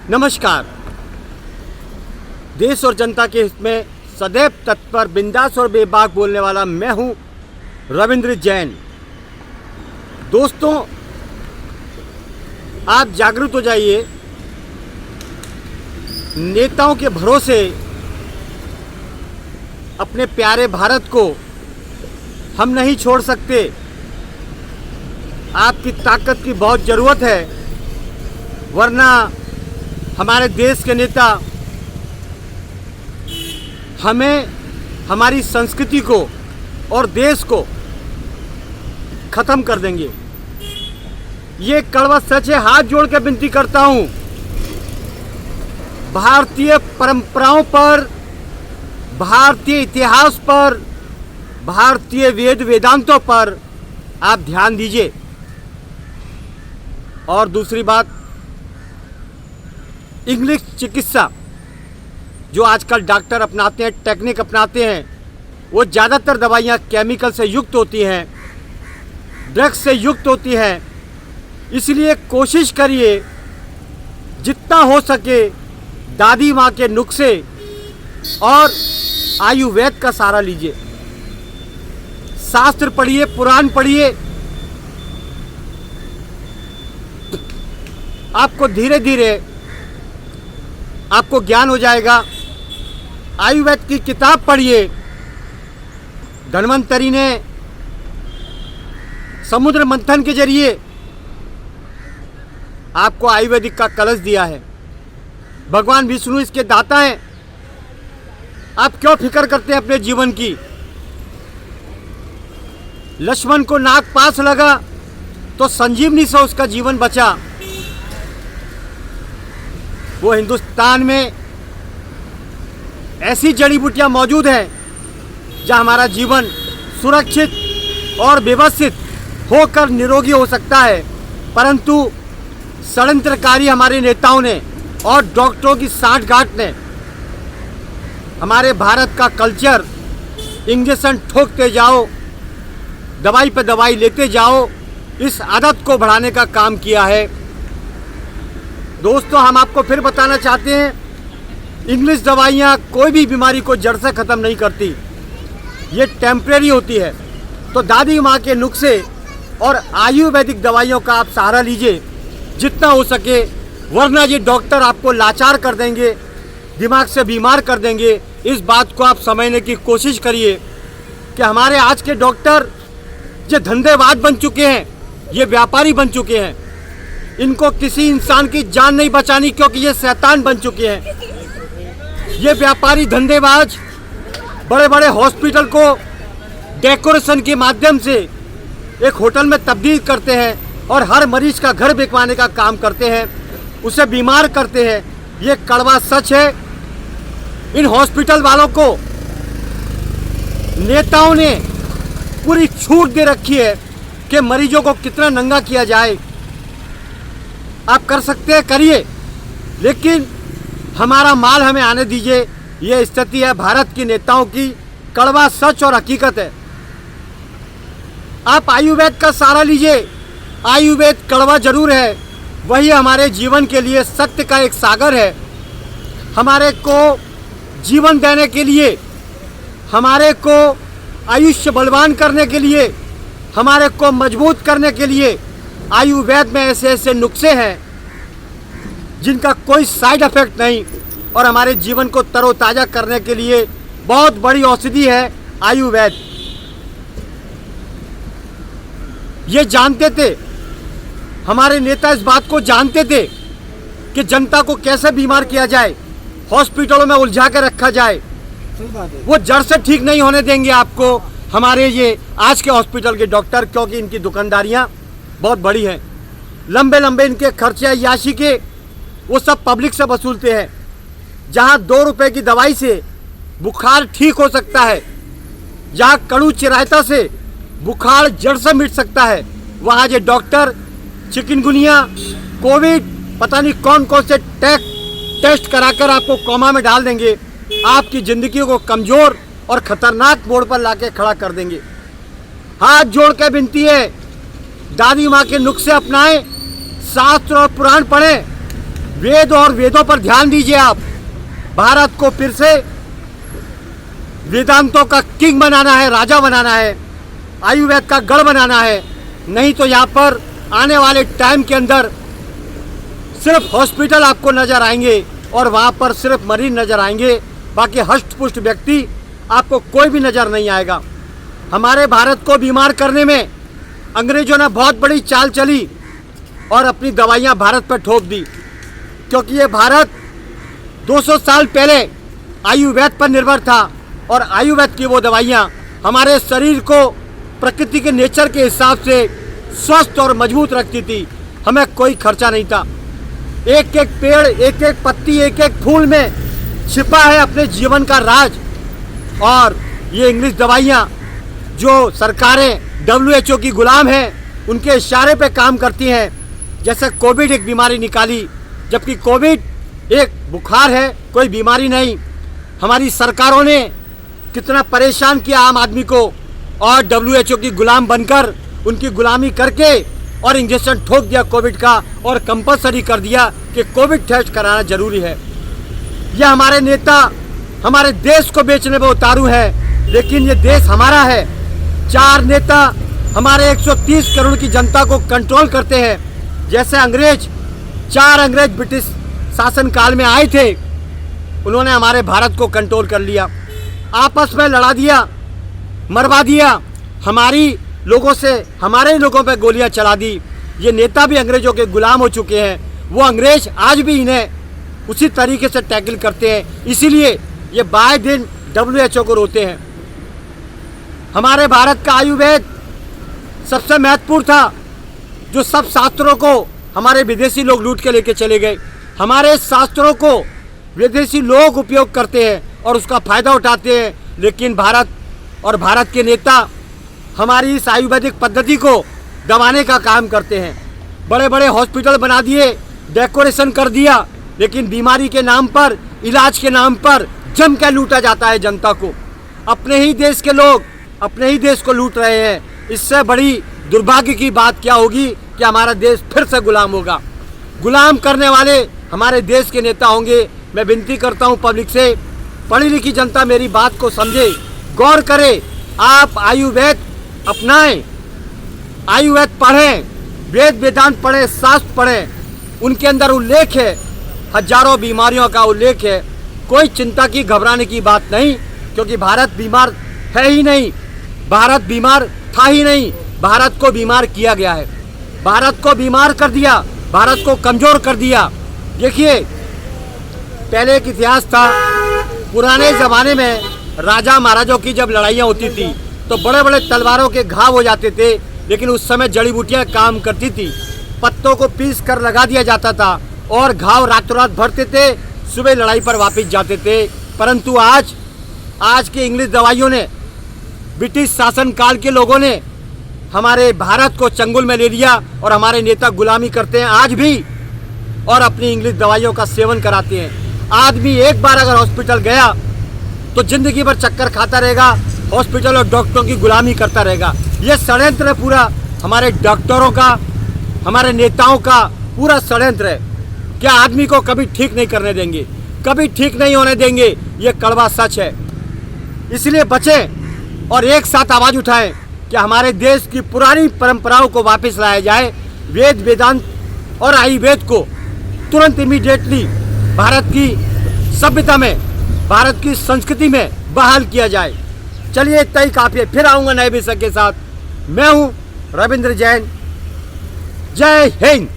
नमस्कार। देश और जनता के हित में सदैव तत्पर, बिंदास और बेबाक बोलने वाला मैं हूं रविंद्र जैन। दोस्तों, आप जागरूक हो जाइए। नेताओं के भरोसे अपने प्यारे भारत को हम नहीं छोड़ सकते। आपकी ताकत की बहुत ज़रूरत है, वरना हमारे देश के नेता हमें, हमारी संस्कृति को और देश को ख़त्म कर देंगे। ये कड़वा सच है। हाथ जोड़ के विनती करता हूँ, भारतीय परंपराओं पर, भारतीय इतिहास पर, भारतीय वेद वेदांतों पर आप ध्यान दीजिए। और दूसरी बात, इंग्लिश चिकित्सा जो आजकल डॉक्टर अपनाते हैं, टेक्निक अपनाते हैं, वो ज़्यादातर दवाइयाँ केमिकल से युक्त होती हैं, ड्रग्स से युक्त होती हैं। इसलिए कोशिश करिए जितना हो सके दादी माँ के नुस्खे और आयुर्वेद का सहारा लीजिए। शास्त्र पढ़िए, पुराण पढ़िए। आपको धीरे धीरे आपको ज्ञान हो जाएगा। आयुर्वेद की किताब पढ़िए। धन्वंतरी ने समुद्र मंथन के जरिए आपको आयुर्वेदिक का कलश दिया है। भगवान विष्णु इसके दाता हैं। आप क्यों फिक्र करते हैं अपने जीवन की? लक्ष्मण को नाग पास लगा तो संजीवनी से उसका जीवन बचा। वो हिंदुस्तान में ऐसी जड़ी बूटियां मौजूद हैं जहां हमारा जीवन सुरक्षित और व्यवस्थित होकर निरोगी हो सकता है। परंतु षड्यंत्रकारी हमारे नेताओं ने और डॉक्टरों की सांठगांठ ने हमारे भारत का कल्चर, इंजेक्शन ठोकते जाओ, दवाई पे दवाई लेते जाओ, इस आदत को बढ़ाने का काम किया है। दोस्तों, हम आपको फिर बताना चाहते हैं, इंग्लिश दवाइयाँ कोई भी बीमारी को जड़ से ख़त्म नहीं करती, ये टेम्परेरी होती है। तो दादी माँ के नुस्खे और आयुर्वेदिक दवाइयों का आप सहारा लीजिए जितना हो सके, वरना ये डॉक्टर आपको लाचार कर देंगे, दिमाग से बीमार कर देंगे। इस बात को आप समझने की कोशिश करिए कि हमारे आज के डॉक्टर ये धंधेबाज बन चुके हैं, ये व्यापारी बन चुके हैं। इनको किसी इंसान की जान नहीं बचानी, क्योंकि ये शैतान बन चुके हैं। ये व्यापारी धंधेबाज बड़े बड़े हॉस्पिटल को डेकोरेशन के माध्यम से एक होटल में तब्दील करते हैं और हर मरीज का घर बिकवाने का काम करते हैं, उसे बीमार करते हैं। ये कड़वा सच है। इन हॉस्पिटल वालों को नेताओं ने पूरी छूट दे रखी है कि मरीजों को कितना नंगा किया जाए। आप कर सकते हैं, करिए, लेकिन हमारा माल हमें आने दीजिए। ये स्थिति है भारत के नेताओं की, कड़वा सच और हकीकत है। आप आयुर्वेद का सहारा लीजिए। आयुर्वेद कड़वा जरूर है, वही हमारे जीवन के लिए सत्य का एक सागर है। हमारे को जीवन देने के लिए, हमारे को आयुष्य बलवान करने के लिए, हमारे को मजबूत करने के लिए आयुर्वेद में ऐसे ऐसे नुस्खे हैं जिनका कोई साइड इफेक्ट नहीं, और हमारे जीवन को तरोताज़ा करने के लिए बहुत बड़ी औषधि है आयुर्वेद। ये जानते थे, हमारे नेता इस बात को जानते थे कि जनता को कैसे बीमार किया जाए, हॉस्पिटलों में उलझा के रखा जाए। वो जड़ से ठीक नहीं होने देंगे आपको हमारे ये आज के हॉस्पिटल के डॉक्टर, क्योंकि इनकी दुकानदारियाँ बहुत बड़ी हैं। लंबे लंबे इनके खर्चे अय्याशी के वो सब पब्लिक से वसूलते हैं। जहाँ 2 रुपए की दवाई से बुखार ठीक हो सकता है, जहाँ कड़ू चिरायता से बुखार जड़ से मिट सकता है, वहाँ ये डॉक्टर चिकनगुनिया, कोविड, पता नहीं कौन कौन से टेस्ट कराकर आपको कोमा में डाल देंगे, आपकी ज़िंदगी को कमज़ोर और ख़तरनाक मोड़ पर लाके खड़ा कर देंगे। हाथ जोड़ के विनती है, दादी माँ के नुस्खे अपनाएं, शास्त्र और पुराण पढ़ें, वेद और वेदों पर ध्यान दीजिए आप। भारत को फिर से वेदांतों का किंग बनाना है, राजा बनाना है, आयुर्वेद का गढ़ बनाना है। नहीं तो यहाँ पर आने वाले टाइम के अंदर सिर्फ हॉस्पिटल आपको नजर आएंगे और वहाँ पर सिर्फ मरीज नजर आएंगे, बाकी हष्ट पुष्ट व्यक्ति आपको कोई भी नजर नहीं आएगा। हमारे भारत को बीमार करने में अंग्रेजों ने बहुत बड़ी चाल चली और अपनी दवाइयाँ भारत पर ठोक दी, क्योंकि ये भारत 200 साल पहले आयुर्वेद पर निर्भर था और आयुर्वेद की वो दवाइयाँ हमारे शरीर को प्रकृति के नेचर के हिसाब से स्वस्थ और मजबूत रखती थी। हमें कोई खर्चा नहीं था। एक एक पेड़, एक एक पत्ती, एक एक फूल में छिपा है अपने जीवन का राज। और ये इंग्लिश दवाइयाँ जो सरकारें WHO की गुलाम हैं, उनके इशारे पे काम करती हैं। जैसे कोविड एक बीमारी निकाली, जबकि कोविड एक बुखार है, कोई बीमारी नहीं। हमारी सरकारों ने कितना परेशान किया आम आदमी को, और WHO की गुलाम बनकर उनकी गुलामी करके और इंजेक्शन ठोक दिया कोविड का, और कंपलसरी कर दिया कि कोविड टेस्ट कराना जरूरी है। यह हमारे नेता हमारे देश को बेचने में उतारू है, लेकिन ये देश हमारा है। 4 नेता हमारे 130 करोड़ की जनता को कंट्रोल करते हैं। जैसे 4 अंग्रेज ब्रिटिश शासन काल में आए थे, उन्होंने हमारे भारत को कंट्रोल कर लिया, आपस में लड़ा दिया, मरवा दिया, हमारे लोगों पे गोलियां चला दी। ये नेता भी अंग्रेजों के गुलाम हो चुके हैं। वो अंग्रेज आज भी इन्हें उसी तरीके से टैकल करते हैं, इसीलिए ये बाय दिन WHO को रोते हैं। हमारे भारत का आयुर्वेद सबसे महत्वपूर्ण था, जो सब शास्त्रों को हमारे विदेशी लोग लूट के लेके चले गए। हमारे शास्त्रों को विदेशी लोग उपयोग करते हैं और उसका फायदा उठाते हैं, लेकिन भारत और भारत के नेता हमारी इस आयुर्वेदिक पद्धति को दबाने का काम करते हैं। बड़े बड़े हॉस्पिटल बना दिए, डेकोरेशन कर दिया, लेकिन बीमारी के नाम पर, इलाज के नाम पर जम के लूटा जाता है जनता को। अपने ही देश के लोग अपने ही देश को लूट रहे हैं। इससे बड़ी दुर्भाग्य की बात क्या होगी कि हमारा देश फिर से गुलाम होगा। गुलाम करने वाले हमारे देश के नेता होंगे। मैं विनती करता हूं पब्लिक से, पढ़ी लिखी जनता मेरी बात को समझे, गौर करे। आप आयुर्वेद अपनाएं, आयुर्वेद पढ़ें, वेद वेदांत पढ़ें, शास्त्र पढ़ें। उनके अंदर उल्लेख है, हजारों बीमारियों का उल्लेख है। कोई चिंता की, घबराने की बात नहीं, क्योंकि भारत बीमार है ही नहीं, भारत बीमार था ही नहीं, भारत को बीमार किया गया है। भारत को बीमार कर दिया, भारत को कमजोर कर दिया। देखिए, पहले एक इतिहास था, पुराने ज़माने में राजा महाराजों की जब लड़ाइयाँ होती थी तो बड़े बड़े तलवारों के घाव हो जाते थे, लेकिन उस समय जड़ी बूटियाँ काम करती थी। पत्तों को पीस कर लगा दिया जाता था और घाव रातों रात भरते थे, सुबह लड़ाई पर वापस जाते थे। परंतु आज के इंग्लिश दवाइयों ने, ब्रिटिश शासन काल के लोगों ने हमारे भारत को चंगुल में ले लिया और हमारे नेता गुलामी करते हैं आज भी, और अपनी इंग्लिश दवाइयों का सेवन कराते हैं। आदमी एक बार अगर हॉस्पिटल गया तो जिंदगी भर चक्कर खाता रहेगा, हॉस्पिटल और डॉक्टरों की गुलामी करता रहेगा। यह षड्यंत्र है पूरा, हमारे डॉक्टरों का, हमारे नेताओं का पूरा षड्यंत्र है। क्या आदमी को कभी ठीक नहीं करने देंगे, कभी ठीक नहीं होने देंगे, ये कड़वा सच है। इसलिए बचें और एक साथ आवाज़ उठाएं कि हमारे देश की पुरानी परंपराओं को वापस लाया जाए। वेद वेदांत और आयुर्वेद को तुरंत इमीडिएटली भारत की सभ्यता में, भारत की संस्कृति में बहाल किया जाए। चलिए, इतना ही काफ़ी है, फिर आऊँगा नए विषय के साथ। मैं हूँ रविंद्र जैन। जय हिंद।